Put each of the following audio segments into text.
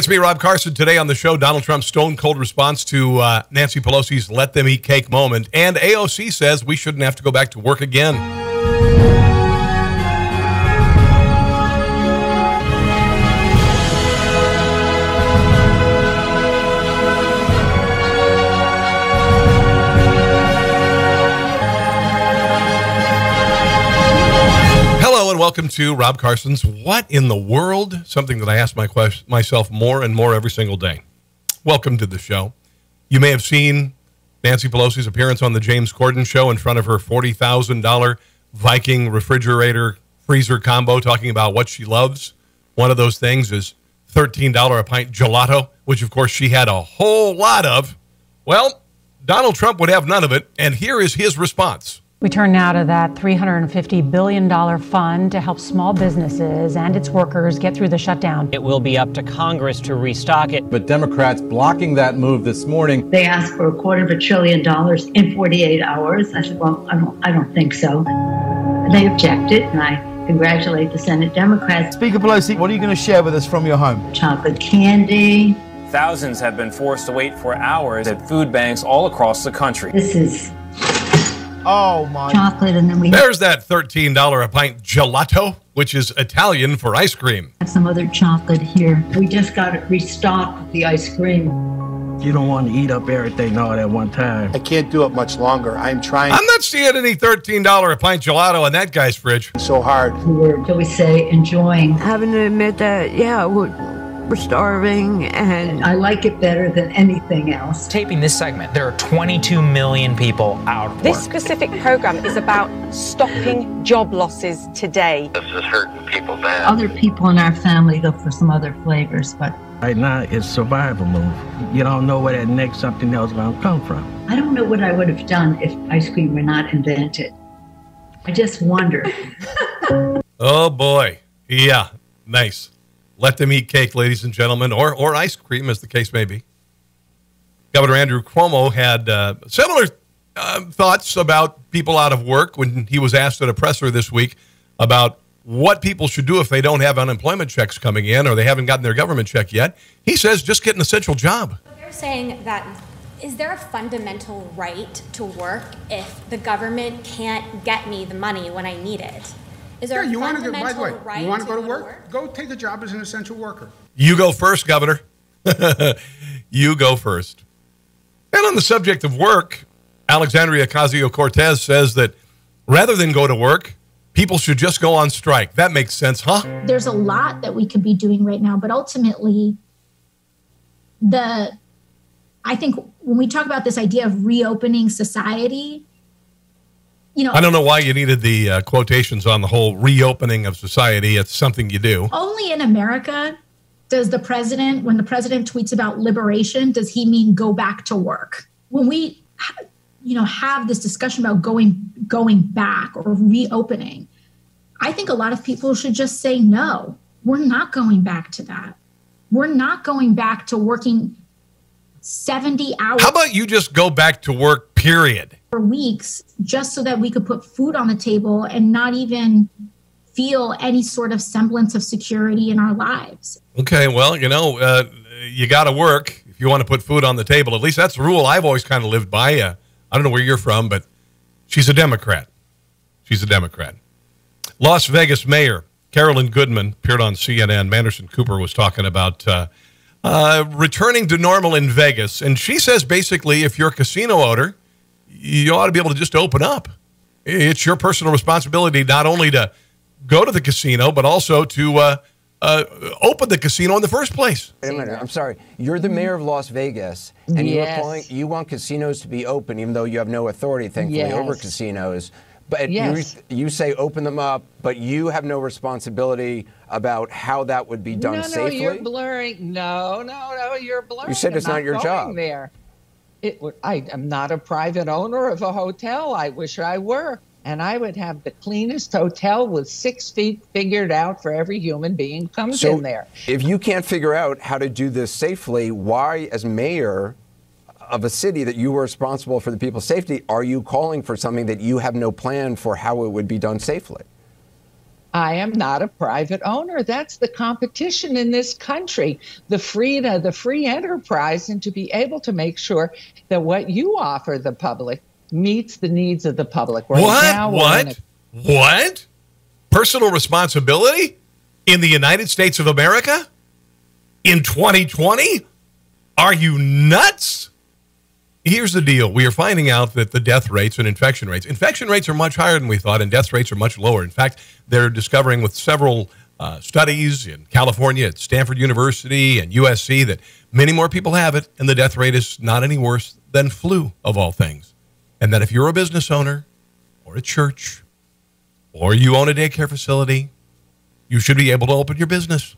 Hey, it's me, Rob Carson. Today on the show, Donald Trump's stone-cold response to Nancy Pelosi's let them eat cake moment. And AOC says we shouldn't have to go back to work again. Hello and welcome to Rob Carson's What in the World? Something that I ask myself more and more every single day. Welcome to the show. You may have seen Nancy Pelosi's appearance on the James Corden show in front of her $40,000 Viking refrigerator freezer combo, talking about what she loves. One of those things is $13 a pint gelato, which of course she had a whole lot of. Well, Donald Trump would have none of it, and here is his response. We turn now to that $350 billion fund to help small businesses and its workers get through the shutdown. It will be up to Congress to restock it. But Democrats blocking that move this morning. They asked for $250 billion in 48 hours. I said, well, I don't think so. They objected, and I congratulate the Senate Democrats. Speaker Pelosi, what are you going to share with us from your home? Chocolate candy. Thousands have been forced to wait for hours at food banks all across the country. This is oh my chocolate, and then we There's that $13 a pint gelato, which is Italian for ice cream. have some other chocolate here. We just got it restocked, the ice cream. You don't want to eat up everything all at one time. I can't do it much longer. I'm trying I'm not seeing any $13 a pint gelato in that guy's fridge. so hard. We were, shall we say, enjoying. Having to admit that, yeah, we're starving, and I like it better than anything else. Taping this segment, there are 22 million people out of work. This specific program is about stopping job losses today. This is hurting people bad. Other people in our family go for some other flavors, but Right now, it's survival move. You don't know where that next something else is going to come from. I don't know what I would have done if ice cream were not invented. I just wonder. Oh, boy. Yeah, nice. Let them eat cake, ladies and gentlemen, or ice cream, as the case may be. Governor Andrew Cuomo had similar thoughts about people out of work when he was asked at a presser this week about what people should do if they don't have unemployment checks coming in or they haven't gotten their government check yet. He says just get an essential job. They're saying that, is there a fundamental right to work if the government can't get me the money when I need it? Is there you a want to go, fundamental by the way, right you want to go to work? work? Go take a job as an essential worker. You go first, Governor. You go first. And on the subject of work, Alexandria Ocasio-Cortez says that rather than go to work, people should just go on strike. That makes sense, huh? There's a lot that we could be doing right now, but ultimately, I think when we talk about this idea of reopening society, you know, I don't know why you needed the quotations on the whole reopening of society. It's something you do. only in America does the president, when the president tweets about liberation, does he mean go back to work? When we, have this discussion about going back or reopening, I think a lot of people should just say, no, we're not going back to that. We're not going back to working 70 hours. How about you just go back to work, period? For weeks, just so that we could put food on the table and not even feel any sort of semblance of security in our lives. Okay, well, you got to work if you want to put food on the table. At least that's the rule I've always kind of lived by. I don't know where you're from, but she's a Democrat. She's a Democrat. Las Vegas Mayor Carolyn Goodman appeared on CNN. Manderson Cooper was talking about returning to normal in Vegas. And she says basically if you're a casino owner, you ought to be able to just open up. It's your personal responsibility not only to go to the casino, but also to open the casino in the first place. Wait a minute, I'm sorry. You're the mayor of Las Vegas, and you want casinos to be open, even though you have no authority, thankfully, over casinos. But you say open them up, but you have no responsibility about how that would be done safely? No, you're blurring. No, you're blurring. You said it's not your job. There. I am not a private owner of a hotel. I wish I were. And I would have the cleanest hotel with 6 feet figured out for every human being who comes in there. If you can't figure out how to do this safely, why, as mayor of a city that you were responsible for the people's safety, are you calling for something that you have no plan for how it would be done safely? I am not a private owner. That's the competition in this country, the free enterprise, and to be able to make sure that what you offer the public meets the needs of the public. What? Personal responsibility in the United States of America in 2020? Are you nuts? Here's the deal. We are finding out that the death rates and infection rates are much higher than we thought, and death rates are much lower. In fact, they're discovering with several studies in California at Stanford University and USC that many more people have it, and the death rate is not any worse than flu, of all things. And that if you're a business owner or a church or you own a daycare facility, you should be able to open your business.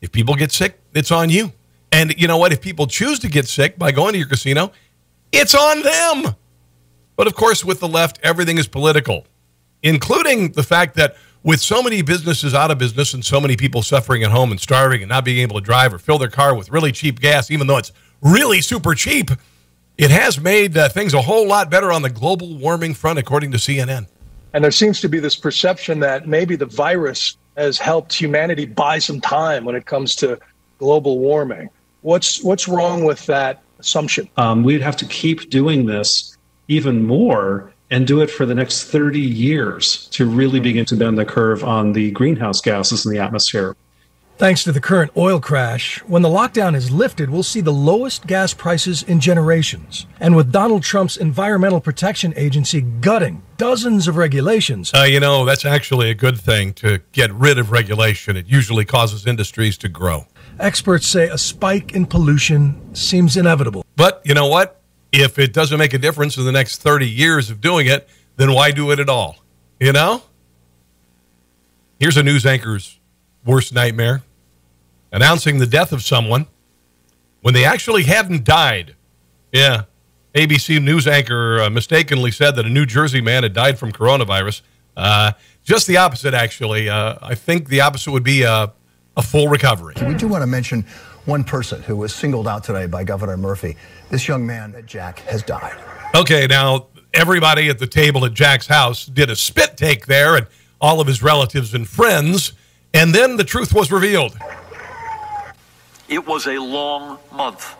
If people get sick, it's on you. And you know what? If people choose to get sick by going to your casino, it's on them. But of course, with the left, everything is political, including the fact that with so many businesses out of business and so many people suffering at home and starving and not being able to drive or fill their car with really cheap gas, even though it's really super cheap, it has made things a whole lot better on the global warming front, according to CNN. And there seems to be this perception that maybe the virus has helped humanity buy some time when it comes to global warming. What's wrong with that assumption? We'd have to keep doing this even more and do it for the next 30 years to really begin to bend the curve on the greenhouse gases in the atmosphere. Thanks to the current oil crash, when the lockdown is lifted, we'll see the lowest gas prices in generations. And with Donald Trump's Environmental Protection Agency gutting dozens of regulations. That's actually a good thing, to get rid of regulation. It usually causes industries to grow. Experts say a spike in pollution seems inevitable. But you know what? If it doesn't make a difference in the next 30 years of doing it, then why do it at all? You know? Here's a news anchor's worst nightmare. Announcing the death of someone when they actually hadn't died. Yeah. ABC news anchor mistakenly said that a New Jersey man had died from coronavirus. Just the opposite, actually. I think the opposite would be a full recovery. We do want to mention one person who was singled out today by Governor Murphy. This young man, Jack, has died. Okay, now, everybody at the table at Jack's house did a spit take there, and all of his relatives and friends, and then the truth was revealed. It was a long month,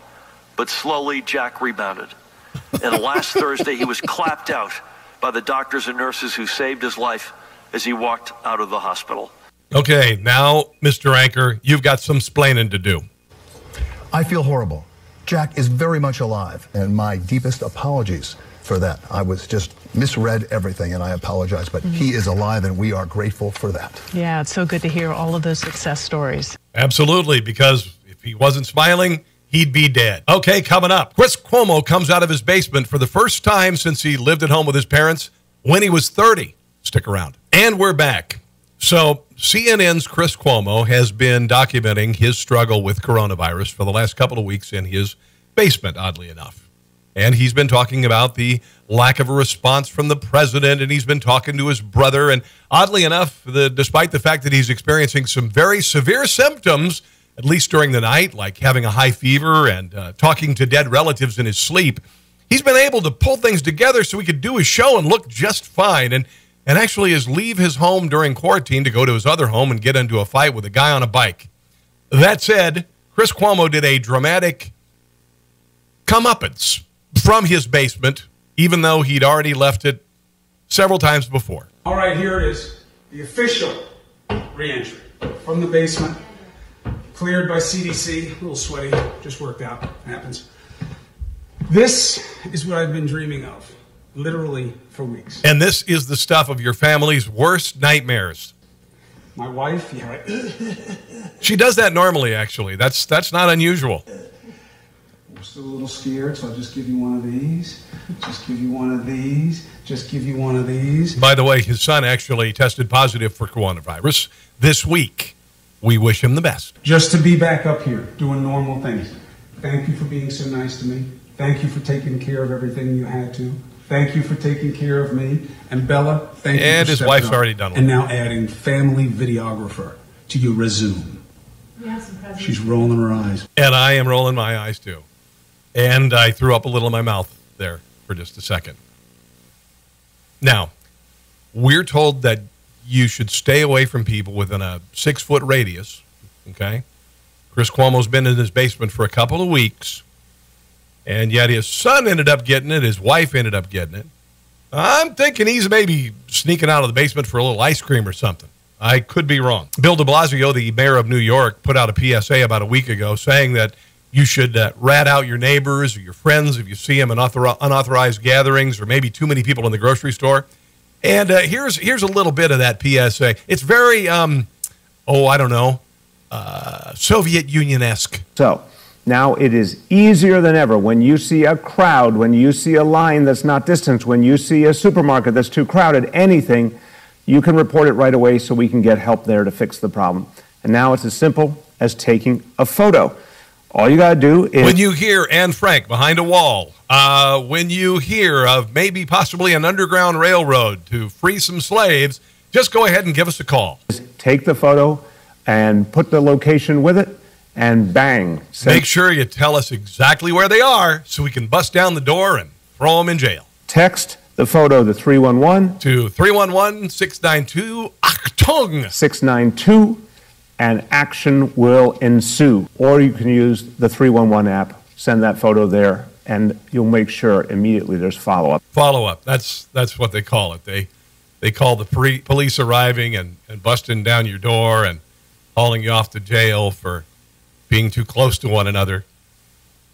but slowly Jack rebounded. And last Thursday, he was clapped out by the doctors and nurses who saved his life as he walked out of the hospital. Okay, now, Mr. Anchor, you've got some splaining to do. I feel horrible. Jack is very much alive, and my deepest apologies for that. I was just misread everything, and I apologize, but he is alive, and we are grateful for that. Yeah, it's so good to hear all of those success stories. Absolutely, because if he wasn't smiling, he'd be dead. Okay, coming up, Chris Cuomo comes out of his basement for the first time since he lived at home with his parents when he was 30. Stick around. And we're back. So CNN's Chris Cuomo has been documenting his struggle with coronavirus for the last couple of weeks in his basement, oddly enough. And he's been talking about the lack of a response from the president, and he's been talking to his brother. And oddly enough, despite the fact that he's experiencing some very severe symptoms, at least during the night, like having a high fever and talking to dead relatives in his sleep, he's been able to pull things together so he could do his show and look just fine. And actually is leave his home during quarantine to go to his other home and get into a fight with a guy on a bike. That said, Chris Cuomo did a dramatic comeuppance from his basement, even though he'd already left it several times before. All right, here it is. The official re-entry from the basement. Cleared by CDC. A little sweaty. Just worked out. Happens. This is what I've been dreaming of, literally, for weeks. And this is the stuff of your family's worst nightmares. My wife, yeah, right. She does that normally, actually. That's not unusual. I'm still a little scared, so I'll just give you one of these. Just give you one of these. Just give you one of these. By the way, his son actually tested positive for coronavirus this week. We wish him the best. Just to be back up here, doing normal things. Thank you for being so nice to me. Thank you for taking care of everything you had to. Thank you for taking care of me. And Bella, thank you for And his wife's up. already done one. And now adding family videographer to your resume. She's rolling her eyes. And I am rolling my eyes, too. And I threw up a little in my mouth there for just a second. Now, we're told that you should stay away from people within a 6-foot radius, okay? Chris Cuomo's been in his basement for a couple of weeks, and yet his son ended up getting it. His wife ended up getting it. I'm thinking he's maybe sneaking out of the basement for a little ice cream or something. I could be wrong. Bill DeBlasio, the mayor of New York, put out a PSA about a week ago saying that you should rat out your neighbors or your friends if you see them in unauthorized gatherings or maybe too many people in the grocery store. And here's a little bit of that PSA. It's very, Soviet Union-esque. So now it is easier than ever when you see a crowd, when you see a line that's not distanced, when you see a supermarket that's too crowded, anything, you can report it right away so we can get help there to fix the problem. And now it's as simple as taking a photo. All you got to do is... When you hear Anne Frank behind a wall, when you hear of maybe possibly an underground railroad to free some slaves, just go ahead and give us a call. Take the photo and put the location with it, and bang. Make sure you tell us exactly where they are so we can bust down the door and throw them in jail. Text the photo to 311. To 311-692-ACHTUNG. 692. And action will ensue. Or you can use the 311 app, send that photo there, and you'll make sure immediately there's follow-up. Follow-up, that's what they call it. They call the police arriving and busting down your door and hauling you off to jail for being too close to one another.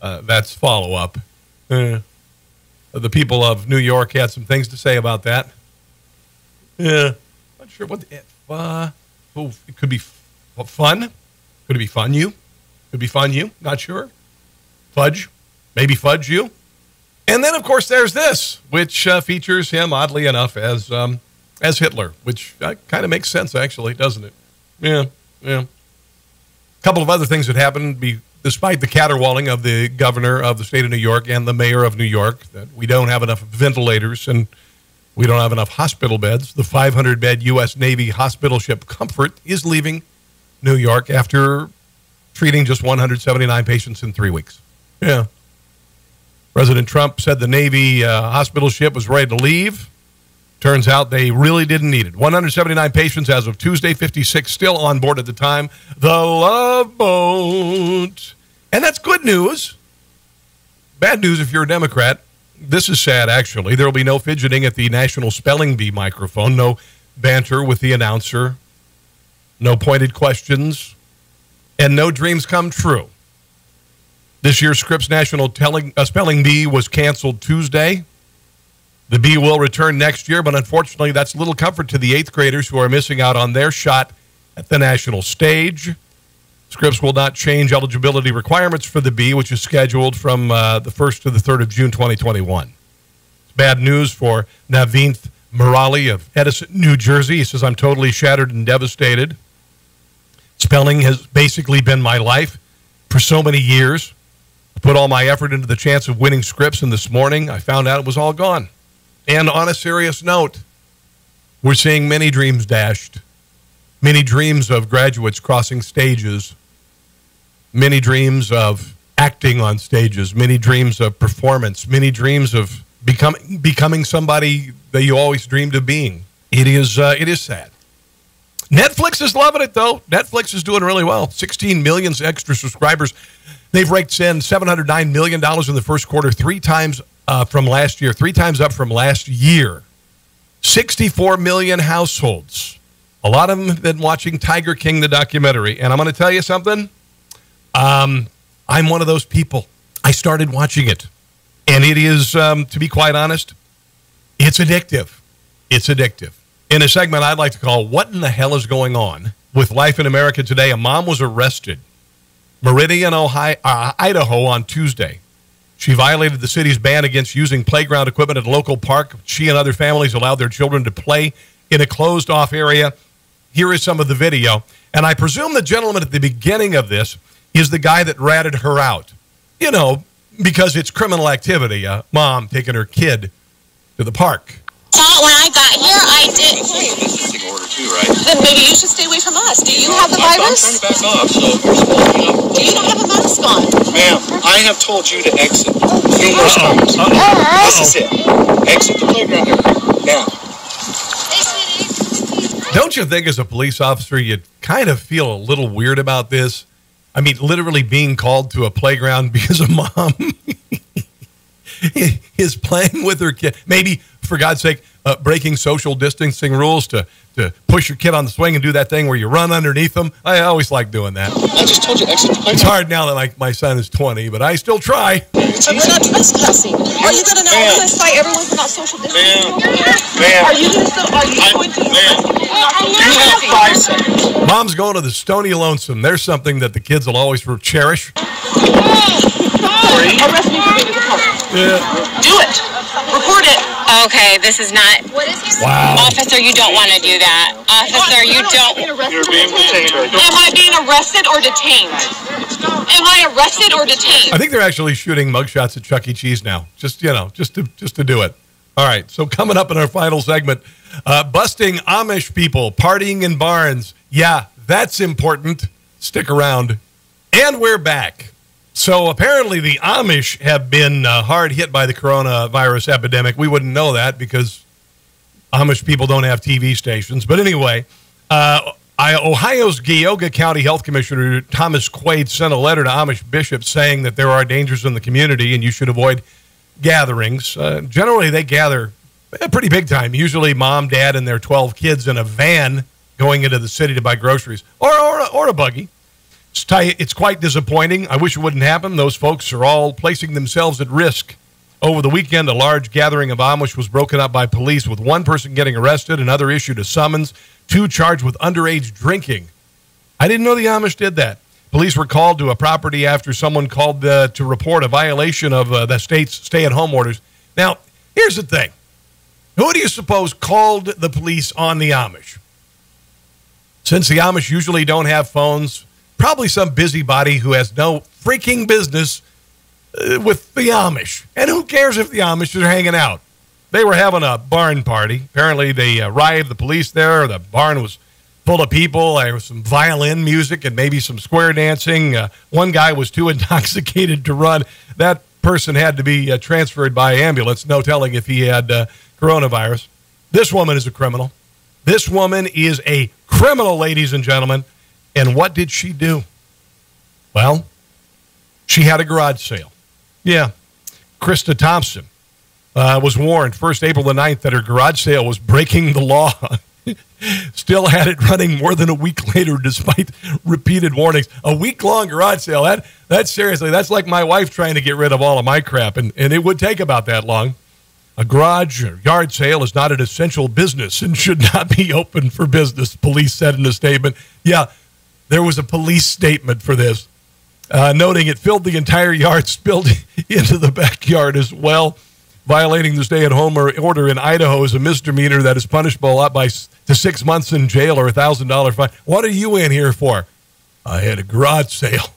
That's follow-up. The people of New York had some things to say about that. Yeah, not sure what it could be. Fun? Could it be fun you? Could be fun you? Not sure. Fudge? Maybe fudge you? And then, of course, there's this, which features him, oddly enough, as Hitler, which kind of makes sense, actually, doesn't it? Yeah. A couple of other things that happened, despite the caterwauling of the governor of the state of New York and the mayor of New York, that we don't have enough ventilators and we don't have enough hospital beds. The 500-bed U.S. Navy hospital ship Comfort is leaving New York after treating just 179 patients in 3 weeks. Yeah. President Trump said the Navy hospital ship was ready to leave. Turns out they really didn't need it. 179 patients as of Tuesday, 56 still on board at the time. The Love Boat. And that's good news. Bad news if you're a Democrat. This is sad, actually. There will be no fidgeting at the National Spelling Bee microphone, no banter with the announcer, no pointed questions, and no dreams come true. This year's Scripps National Spelling Bee was canceled Tuesday. The bee will return next year, but unfortunately that's little comfort to the 8th graders who are missing out on their shot at the national stage. Scripps will not change eligibility requirements for the bee, which is scheduled from the 1st to the 3rd of June 2021. It's bad news for Naveenth Murali of Edison, New Jersey. He says, I'm totally shattered and devastated. Spelling has basically been my life for so many years. I put all my effort into the chance of winning Scripps, and this morning I found out it was all gone. And on a serious note, we're seeing many dreams dashed, many dreams of graduates crossing stages, many dreams of acting on stages, many dreams of performance, many dreams of becoming somebody that you always dreamed of being. It is sad. Netflix is loving it, though. Netflix is doing really well. 16 million extra subscribers. They've raked in $709 million in the first quarter, 3 times from last year, 3 times up from last year. 64 million households. A lot of them have been watching Tiger King, the documentary. And I'm going to tell you something. I'm one of those people. I started watching it. And it is, to be quite honest, it's addictive. It's addictive. In a segment I'd like to call, What in the Hell is Going On with Life in America Today? A mom was arrested, Meridian, Idaho, on Tuesday. She violated the city's ban against using playground equipment at a local park. She and other families allowed their children to play in a closed-off area. Here is some of the video. And I presume the gentleman at the beginning of this is the guy that ratted her out. You know, because it's criminal activity, a mom taking her kid to the park. When I got here, I did. Order too, right? Then maybe you should stay away from us. Do you have the virus? I'm trying to back off, so we're supposed to. Do you not have a mask on? Ma'am, I have told you to exit numerous times. This is it. Exit the playground area now. Don't you think as a police officer, you kind of feel a little weird about this? I mean, literally being called to a playground because a mom is playing with her kid. Maybe, for God's sake, breaking social distancing rules to push your kid on the swing and do that thing where you run underneath them. I always like doing that. I just told you exit the playground. It's hard now that my son is 20, but I still try. So we're not trespassing. Are you going to now cite everyone for not social distancing? Are you going to? You have 5 seconds. Mom's going to the Stony Lonesome. There's something that the kids will always cherish. Arrest me for being a part. Yeah. Do it. Report it. Okay, this is not. Wow. Officer, you don't want to do that. Officer, you don't. You're being detained. Am I being arrested or detained? Am I arrested or detained? I think they're actually shooting mugshots at Chuck E. Cheese now. Just to do it. All right. So coming up in our final segment, busting Amish people partying in barns. Yeah, that's important. Stick around. And we're back. So apparently the Amish have been hard hit by the coronavirus epidemic. We wouldn't know that because Amish people don't have TV stations. But anyway, Ohio's Geauga County Health Commissioner Thomas Quaid sent a letter to Amish bishops saying that there are dangers in the community and you should avoid gatherings. Generally, they gather pretty big time. Usually mom, dad, and their 12 kids in a van going into the city to buy groceries or a buggy. It's quite disappointing. I wish it wouldn't happen. Those folks are all placing themselves at risk. Over the weekend, a large gathering of Amish was broken up by police with one person getting arrested, another issued a summons, 2 charged with underage drinking. I didn't know the Amish did that. Police were called to a property after someone called to report a violation of the state's stay-at-home orders. Now, here's the thing. Who do you suppose called the police on the Amish? Since the Amish usually don't have phones, probably some busybody who has no freaking business with the Amish. And who cares if the Amish are hanging out? They were having a barn party. Apparently, they arrived, the police there. The barn was full of people. There was some violin music and maybe some square dancing. One guy was too intoxicated to run. That person had to be transferred by ambulance. No telling if he had coronavirus. This woman is a criminal. This woman is a criminal, ladies and gentlemen. And what did she do? Well, she had a garage sale. Yeah. Krista Thompson was warned first April the 9th that her garage sale was breaking the law. Still had it running more than a week later despite repeated warnings. A week-long garage sale, that's seriously, that's like my wife trying to get rid of all of my crap, and it would take about that long. A garage or yard sale is not an essential business and should not be open for business, police said in a statement. Yeah. There was a police statement for this, noting it filled the entire yard, spilled into the backyard as well. Violating the stay-at-home order in Idaho is a misdemeanor that is punishable up to 6 months in jail or $1,000 fine. What are you in here for? I had a garage sale.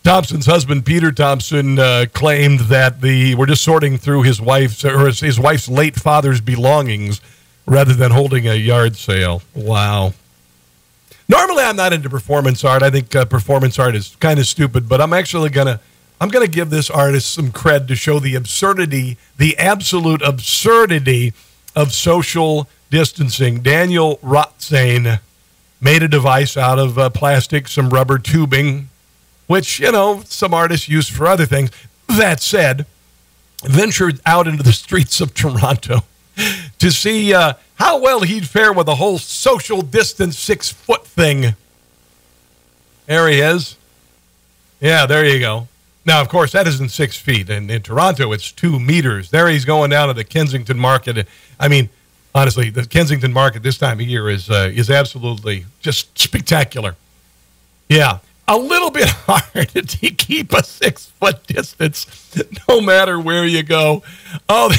Thompson's husband, Peter Thompson, claimed that we're just sorting through his wife's late father's belongings rather than holding a yard sale. Wow. Normally, I'm not into performance art. I think performance art is kind of stupid, but I'm actually gonna give this artist some cred to show the absurdity, the absolute absurdity of social distancing. Daniel Rothstein made a device out of plastic, some rubber tubing, which, some artists use for other things. That said, ventured out into the streets of Toronto to see how well he'd fare with the whole social distance 6-foot thing. There he is. Yeah, there you go. Now, of course, that isn't 6 feet. And in Toronto, it's 2 meters. There he's going down to the Kensington Market. I mean, honestly, the Kensington Market this time of year is absolutely just spectacular. Yeah, a little bit hard to keep a 6-foot distance no matter where you go. Oh,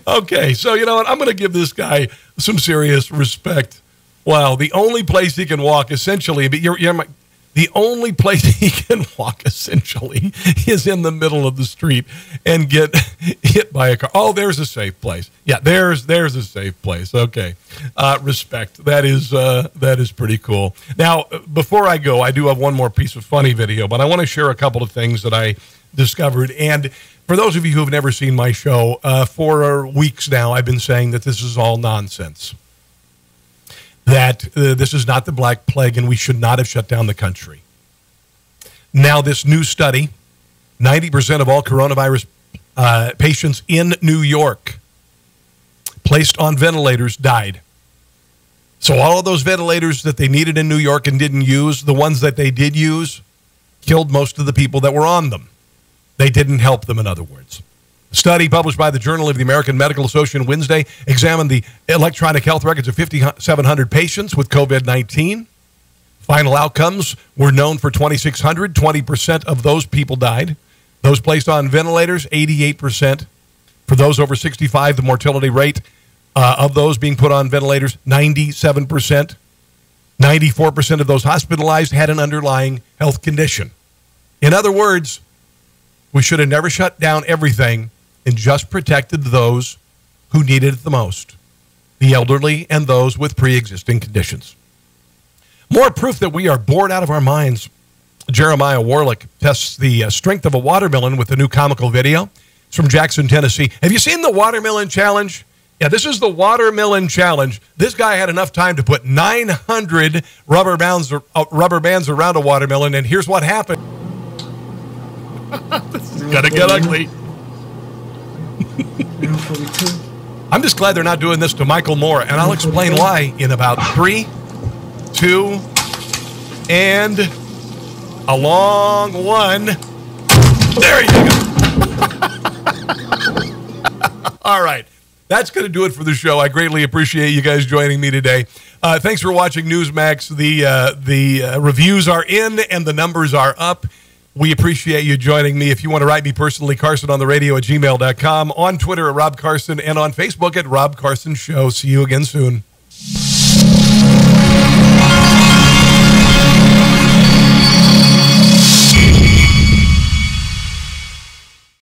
okay, so you know what? I'm going to give this guy some serious respect. Wow, the only place he can walk, essentially, but the The only place he can walk, essentially, is in the middle of the street and get hit by a car. Oh, there's a safe place. Yeah, there's a safe place. Okay. Respect. That is pretty cool. Now, before I go, I do have one more piece of funny video, but I want to share a couple of things that I discovered. And for those of you who have never seen my show, for weeks now, I've been saying that this is all nonsense. That this is not the Black Plague and we should not have shut down the country. Now, this new study, 90% of all coronavirus patients in New York placed on ventilators died. So all of those ventilators that they needed in New York and didn't use, the ones that they did use, killed most of the people that were on them. They didn't help them, in other words. A study published by the Journal of the American Medical Association Wednesday examined the electronic health records of 5,700 patients with COVID-19. Final outcomes were known for 2,600. 20% of those people died. Those placed on ventilators, 88%. For those over 65, the mortality rate of those being put on ventilators, 97%. 94% of those hospitalized had an underlying health condition. In other words, we should have never shut down everything and just protected those who needed it the most, the elderly and those with pre-existing conditions. More proof that we are bored out of our minds. Jeremiah Warlick tests the strength of a watermelon with a new comical video. It's from Jackson, Tennessee. Have you seen the watermelon challenge? Yeah, this is the watermelon challenge. This guy had enough time to put 900 rubber bands around a watermelon, and here's what happened. This is going to get ugly. I'm just glad they're not doing this to Michael Moore, and I'll explain why in about 3, 2, and a long one. There you go. All right. That's going to do it for the show. I greatly appreciate you guys joining me today. Thanks for watching Newsmax. The reviews are in and the numbers are up. We appreciate you joining me. If you want to write me personally, carsonontheradio@gmail.com, on Twitter at Rob Carson, and on Facebook at Rob Carson Show. See you again soon.